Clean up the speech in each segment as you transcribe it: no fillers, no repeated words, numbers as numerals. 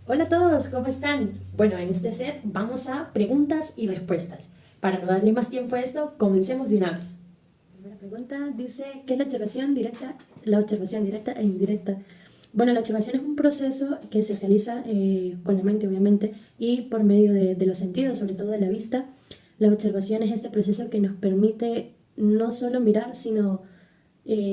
Hola a todos, ¿cómo están? Bueno, en este set vamos a preguntas y respuestas. Para no darle más tiempo a esto, comencemos de una vez. La primera pregunta dice, ¿qué es la observación directa? La observación directa e indirecta. Bueno, la observación es un proceso que se realiza con la mente, obviamente, y por medio de los sentidos, sobre todo de la vista. La observación es este proceso que nos permite no solo mirar, sino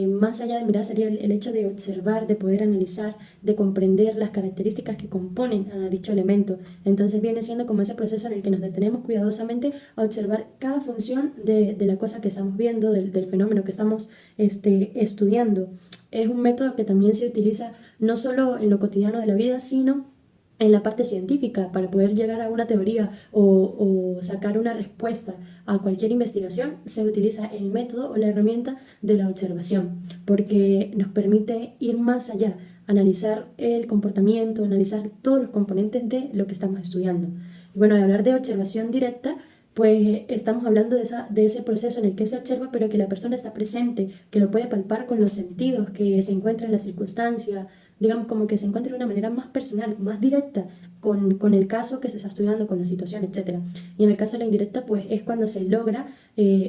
más allá de mirar sería el hecho de observar, de poder analizar, de comprender las características que componen a dicho elemento. Entonces viene siendo como ese proceso en el que nos detenemos cuidadosamente a observar cada función de la cosa que estamos viendo, del fenómeno que estamos estudiando. Es un método que también se utiliza no solo en lo cotidiano de la vida, sino en la parte científica para poder llegar a una teoría o sacar una respuesta a cualquier investigación. Se utiliza el método o la herramienta de la observación porque nos permite ir más allá, analizar el comportamiento, analizar todos los componentes de lo que estamos estudiando. Y bueno, al hablar de observación directa, pues estamos hablando de ese proceso en el que se observa, pero que la persona está presente, que lo puede palpar con los sentidos, que se encuentra en la circunstancia, digamos como que se encuentra de una manera más personal, más directa con el caso que se está estudiando, con la situación, etcétera. Y en el caso de la indirecta, pues es cuando se logra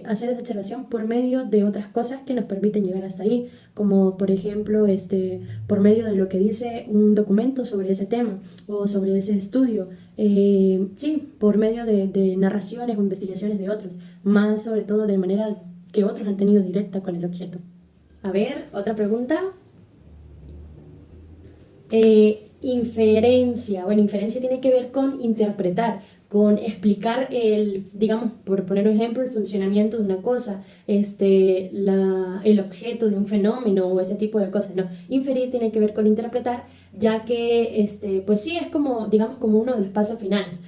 hacer esa observación por medio de otras cosas que nos permiten llegar hasta ahí, como por ejemplo por medio de lo que dice un documento sobre ese tema o sobre ese estudio. Sí, por medio de narraciones o investigaciones de otros, más sobre todo de manera que otros han tenido directa con el objeto. A ver, otra pregunta. Inferencia. Bueno, inferencia tiene que ver con interpretar, con explicar digamos, por poner un ejemplo, el funcionamiento de una cosa, el objeto de un fenómeno o ese tipo de cosas, ¿no? Inferir tiene que ver con interpretar, ya que, pues sí, es como, digamos, como uno de los pasos finales.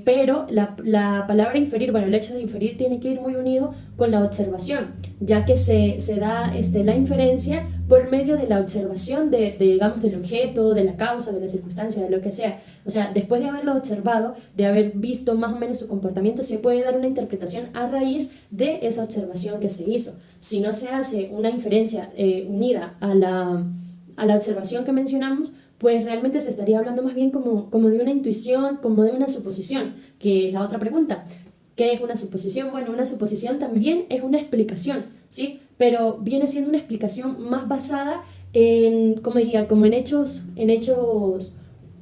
Pero la palabra inferir, bueno, el hecho de inferir tiene que ir muy unido con la observación, ya que se da la inferencia por medio de la observación digamos, del objeto, de la causa, de la circunstancia, de lo que sea. O sea, después de haberlo observado, de haber visto más o menos su comportamiento, se puede dar una interpretación a raíz de esa observación que se hizo. Si no se hace una inferencia unida a la observación que mencionamos, pues realmente se estaría hablando más bien como de una intuición, como de una suposición, que es la otra pregunta. ¿Qué es una suposición? Bueno, una suposición también es una explicación, ¿sí? Pero viene siendo una explicación más basada en, ¿cómo diría? Como en hechos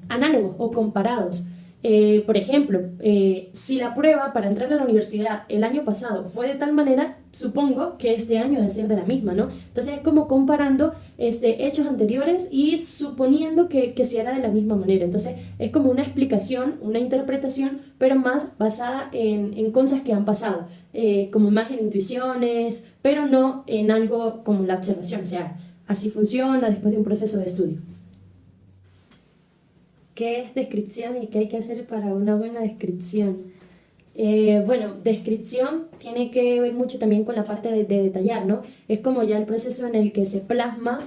análogos o comparados. Por ejemplo, si la prueba para entrar a la universidad el año pasado fue de tal manera, supongo que este año debe ser de la misma, ¿no? Entonces es como comparando hechos anteriores y suponiendo que se hará de la misma manera. Entonces es como una explicación, una interpretación, pero más basada en cosas que han pasado, como más en intuiciones, pero no en algo como la observación. O sea, así funciona después de un proceso de estudio. ¿Qué es descripción y qué hay que hacer para una buena descripción? Bueno, descripción tiene que ver mucho también con la parte de detallar, ¿no? Es como ya el proceso en el que se plasma,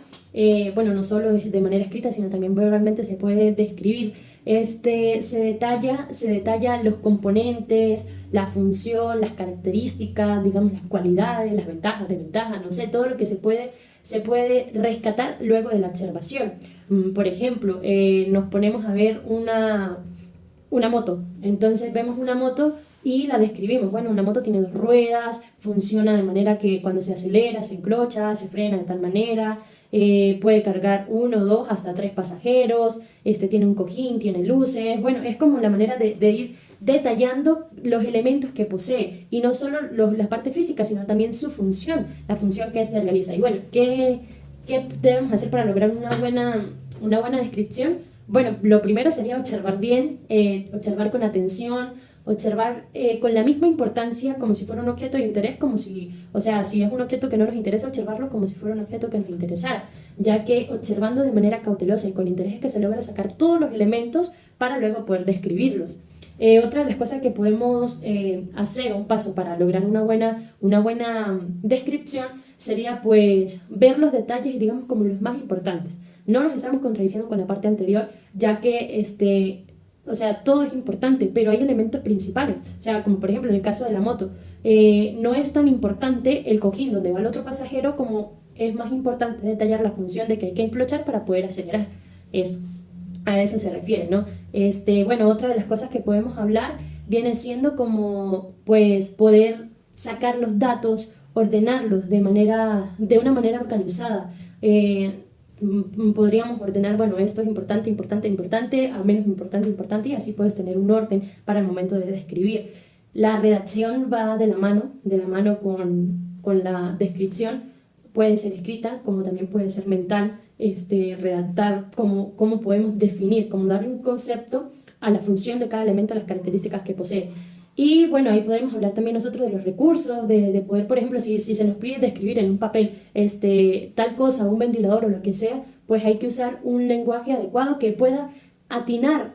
bueno, no solo de manera escrita, sino también verbalmente se puede describir. Se detalla los componentes, la función, las características, digamos, las cualidades, las ventajas, desventajas, no sé, todo lo que se puede rescatar luego de la observación. Por ejemplo, nos ponemos a ver una moto. Entonces vemos una moto y la describimos. Bueno, una moto tiene dos ruedas, funciona de manera que cuando se acelera, se encrocha, se frena de tal manera, puede cargar uno, dos, hasta tres pasajeros, tiene un cojín, tiene luces. Bueno, es como la manera de ir detallando los elementos que posee y no solo la parte física, sino también su función, la función que éste realiza. Y bueno, ¿qué debemos hacer para lograr una buena descripción? Bueno, lo primero sería observar bien, observar con atención, observar con la misma importancia como si fuera un objeto de interés, o sea, si es un objeto que no nos interesa, observarlo como si fuera un objeto que nos interesara, ya que observando de manera cautelosa y con interés es que se logra sacar todos los elementos para luego poder describirlos. Otra de las cosas que podemos hacer, un paso para lograr una buena descripción, sería pues ver los detalles, digamos, como los más importantes. No nos estamos contradiciendo con la parte anterior, ya que o sea, todo es importante, pero hay elementos principales. O sea, como por ejemplo en el caso de la moto, no es tan importante el cojín donde va el otro pasajero como es más importante detallar la función de que hay que enclochar para poder acelerar. Eso. a eso se refiere, ¿no? Bueno, otra de las cosas que podemos hablar viene siendo como, pues, poder sacar los datos, ordenarlos de una manera organizada. Podríamos ordenar, bueno, esto es importante, importante, importante, a menos importante, importante, y así puedes tener un orden para el momento de describir. La redacción va de la mano con la descripción. Puede ser escrita, como también puede ser mental, redactar, cómo podemos definir, cómo darle un concepto a la función de cada elemento, a las características que posee. Y bueno, ahí podemos hablar también nosotros de los recursos, de poder, por ejemplo, si se nos pide describir en un papel tal cosa, un ventilador o lo que sea, pues hay que usar un lenguaje adecuado que pueda atinar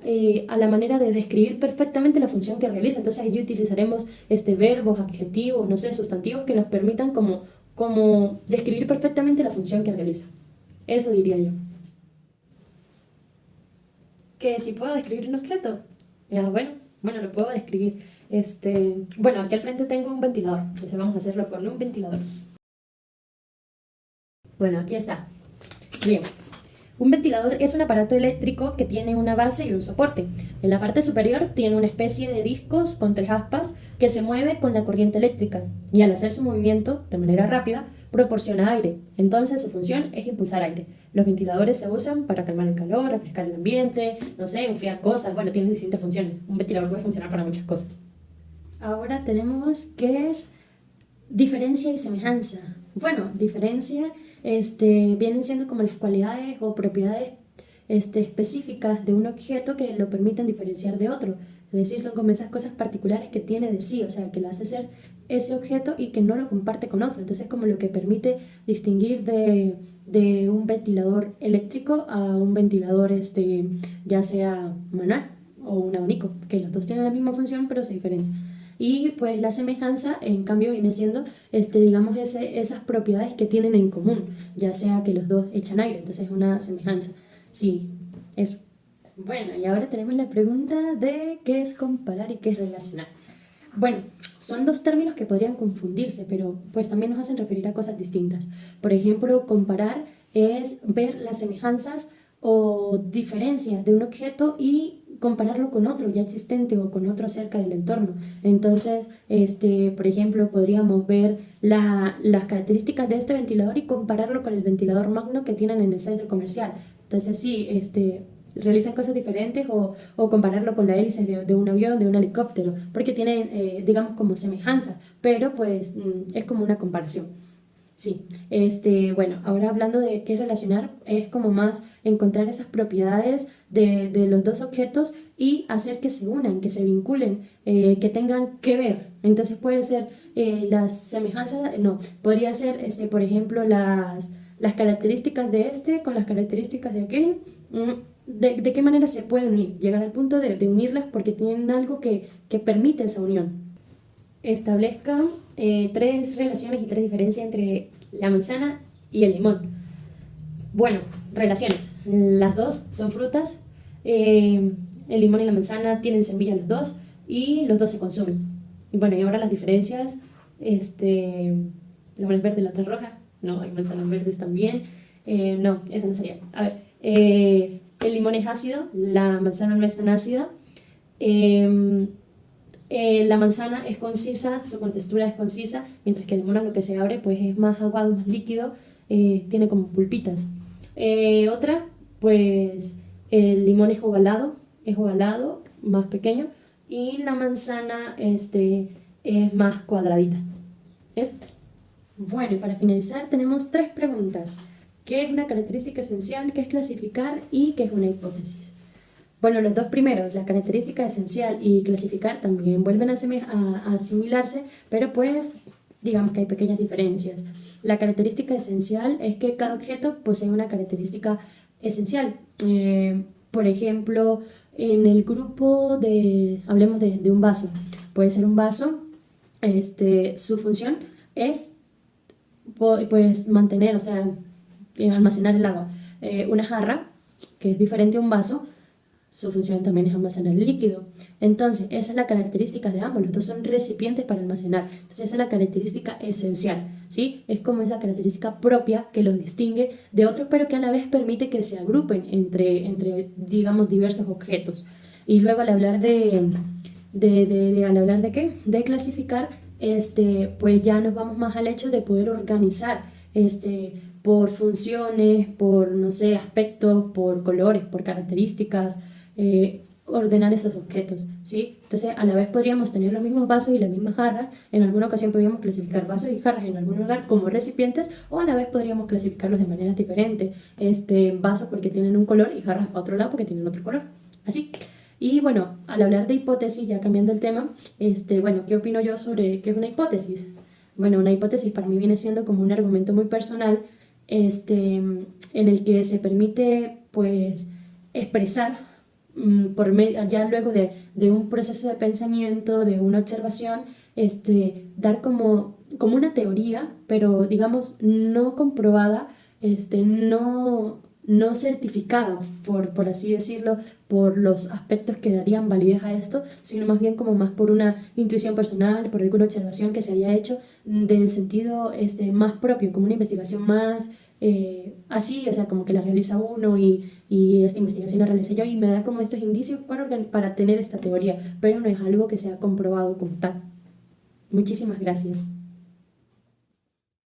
a la manera de describir perfectamente la función que realiza. Entonces allí utilizaremos verbos, adjetivos, no sé, sustantivos que nos permitan como describir perfectamente la función que realiza. Eso diría yo. Que si puedo describir un objeto. Bueno, lo puedo describir. Bueno, aquí al frente tengo un ventilador, entonces vamos a hacerlo con un ventilador. Bueno, aquí está. Bien. Un ventilador es un aparato eléctrico que tiene una base y un soporte. En la parte superior tiene una especie de discos con 3 aspas que se mueve con la corriente eléctrica y al hacer su movimiento de manera rápida proporciona aire. Entonces su función es impulsar aire. Los ventiladores se usan para calmar el calor, refrescar el ambiente, no sé, enfriar cosas. Bueno, tienen distintas funciones. Un ventilador puede funcionar para muchas cosas. Ahora tenemos qué es diferencia y semejanza. Bueno, diferencia vienen siendo como las cualidades o propiedades específicas de un objeto que lo permiten diferenciar de otro. Es decir, son como esas cosas particulares que tiene de sí, o sea, que lo hace ser ese objeto y que no lo comparte con otro. Entonces, como lo que permite distinguir de un ventilador eléctrico a un ventilador ya sea manual o un abanico, que los dos tienen la misma función pero se diferencian. Y pues la semejanza, en cambio, viene siendo, digamos, esas propiedades que tienen en común, ya sea que los dos echan aire, entonces es una semejanza. Sí, eso. Bueno, y ahora tenemos la pregunta de qué es comparar y qué es relacionar. Bueno, son dos términos que podrían confundirse, pero pues también nos hacen referir a cosas distintas. Por ejemplo, comparar es ver las semejanzas o diferencias de un objeto y compararlo con otro ya existente o con otro cerca del entorno. Entonces, por ejemplo, podríamos ver las características de este ventilador y compararlo con el ventilador Magno que tienen en el centro comercial. Entonces, sí, realizan cosas diferentes o compararlo con la hélice de un avión, de un helicóptero, porque tienen, digamos, como semejanza, pero pues es como una comparación. Sí, bueno, ahora hablando de qué relacionar, es como más encontrar esas propiedades de los dos objetos y hacer que se unan, que se vinculen, que tengan que ver. Entonces puede ser las semejanzas, no, podría ser, por ejemplo, las características de con las características de aquel. ¿De qué manera se pueden unir? Llegar al punto de unirlas porque tienen algo que permite esa unión. Establezca 3 relaciones y 3 diferencias entre la manzana y el limón. Bueno, relaciones. Las dos son frutas. El limón y la manzana tienen semillas los dos y los dos se consumen. Bueno, y ahora las diferencias. La una es verde, la otra es roja. No, hay manzanas verdes también. No, esa no sería. A ver, el limón es ácido, la manzana no es tan ácida. La manzana es concisa, su contextura es concisa, mientras que el limón, lo que se abre, pues es más aguado, más líquido, tiene como pulpitas. Otra, pues el limón es ovalado, más pequeño, y la manzana es más cuadradita. ¿Es? Bueno, y para finalizar tenemos 3 preguntas. ¿Qué es una característica esencial? ¿Qué es clasificar? ¿Y qué es una hipótesis? Bueno, los dos primeros, la característica esencial y clasificar, también vuelven a asimilarse, pero pues digamos que hay pequeñas diferencias. La característica esencial es que cada objeto posee una característica esencial. Por ejemplo, en el grupo hablemos de un vaso. Puede ser un vaso, su función es pues mantener, o sea, almacenar el agua. Una jarra, que es diferente a un vaso, su función también es almacenar el líquido. Entonces, esa es la característica de ambos, los dos son recipientes para almacenar. Entonces, esa es la característica esencial, ¿sí? Es como esa característica propia que los distingue de otros, pero que a la vez permite que se agrupen entre digamos, diversos objetos. Y luego al hablar ¿al hablar de qué? De clasificar, pues ya nos vamos más al hecho de poder organizar, por funciones, por, no sé, aspectos, por colores, por características, ordenar esos objetos, ¿sí? Entonces, a la vez podríamos tener los mismos vasos y las mismas jarras. En alguna ocasión podríamos clasificar vasos y jarras en algún lugar como recipientes, o a la vez podríamos clasificarlos de maneras diferentes. Vasos porque tienen un color y jarras para otro lado porque tienen otro color. Así. Y bueno, al hablar de hipótesis, ya cambiando el tema, bueno, ¿qué opino yo sobre qué es una hipótesis? Bueno, una hipótesis para mí viene siendo como un argumento muy personal, en el que se permite, pues, expresar por medio, ya luego de un proceso de pensamiento, de una observación, dar como una teoría, pero digamos no comprobada, no certificada, por así decirlo, por los aspectos que darían validez a esto, sino más bien como más por una intuición personal, por alguna observación que se haya hecho del sentido más propio, como una investigación más así, o sea, como que la realiza uno y esta investigación la realicé yo y me da como estos indicios para tener esta teoría, pero no es algo que sea comprobado como tal. Muchísimas gracias.